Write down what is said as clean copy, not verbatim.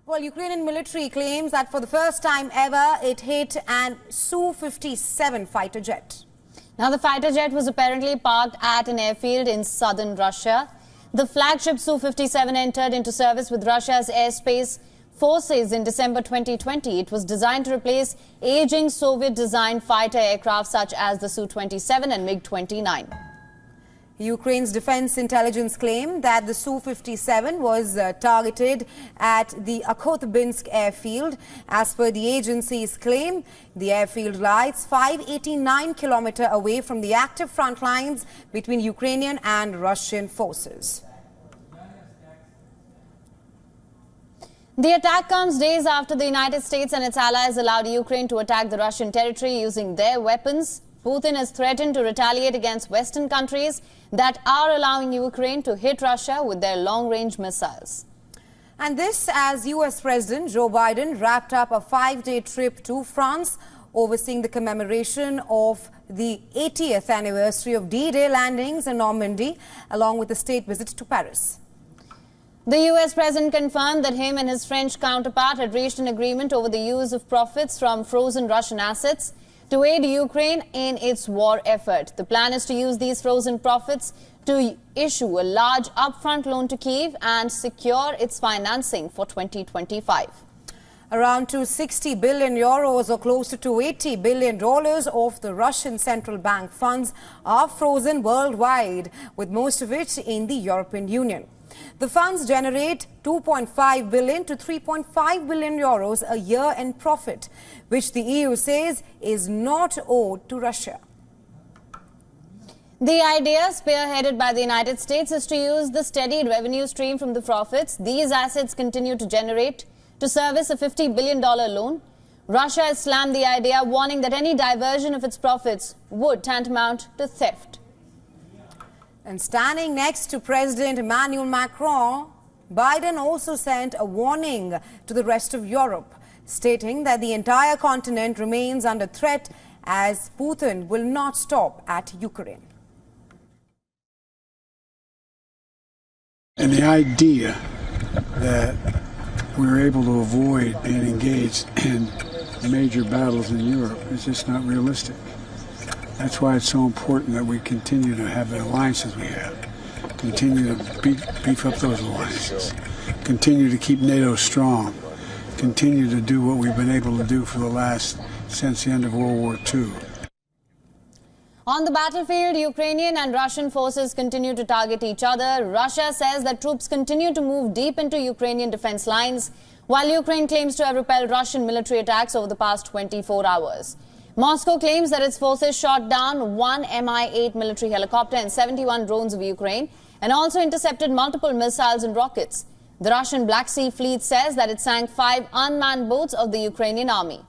Well, Ukrainian military claims that for the first time ever, it hit an SU-57 fighter jet. Now, the fighter jet was apparently parked at an airfield in southern Russia. The flagship SU-57 entered into service with Russia's Aerospace forces in December 2020. It was designed to replace aging Soviet-designed fighter aircraft such as the Su-27 and MiG-29. Ukraine's defense intelligence claimed that the Su-57 was targeted at the Akhotbinsk airfield. As per the agency's claim, the airfield lies 589 kilometers away from the active front lines between Ukrainian and Russian forces. The attack comes days after the United States and its allies allowed Ukraine to attack the Russian territory using their weapons. Putin has threatened to retaliate against Western countries that are allowing Ukraine to hit Russia with their long-range missiles. And this as U.S. President Joe Biden wrapped up a 5-day trip to France, overseeing the commemoration of the 80th anniversary of D-Day landings in Normandy, along with a state visit to Paris. The U.S. president confirmed that him and his French counterpart had reached an agreement over the use of profits from frozen Russian assets to aid Ukraine in its war effort. The plan is to use these frozen profits to issue a large upfront loan to Kyiv and secure its financing for 2025. Around 260 billion euros or close to $280 billion of the Russian central bank funds are frozen worldwide, with most of it in the European Union. The funds generate 2.5 billion to 3.5 billion euros a year in profit, which the EU says is not owed to Russia. The idea, spearheaded by the United States, is to use the steady revenue stream from the profits these assets continue to generate to service a $50 billion loan. Russia has slammed the idea, warning that any diversion of its profits would tantamount to theft. And standing next to President Emmanuel Macron, Biden also sent a warning to the rest of Europe, stating that the entire continent remains under threat as Putin will not stop at Ukraine. And the idea that we're able to avoid being engaged in major battles in Europe is just not realistic. That's why it's so important that we continue to have the alliances we have, continue to beef up those alliances, continue to keep NATO strong, continue to do what we've been able to do since the end of World War II. On the battlefield, Ukrainian and Russian forces continue to target each other. Russia says that troops continue to move deep into Ukrainian defense lines, while Ukraine claims to have repelled Russian military attacks over the past 24 hours. Moscow claims that its forces shot down one Mi-8 military helicopter and 71 drones of Ukraine and also intercepted multiple missiles and rockets. The Russian Black Sea Fleet says that it sank 5 unmanned boats of the Ukrainian army.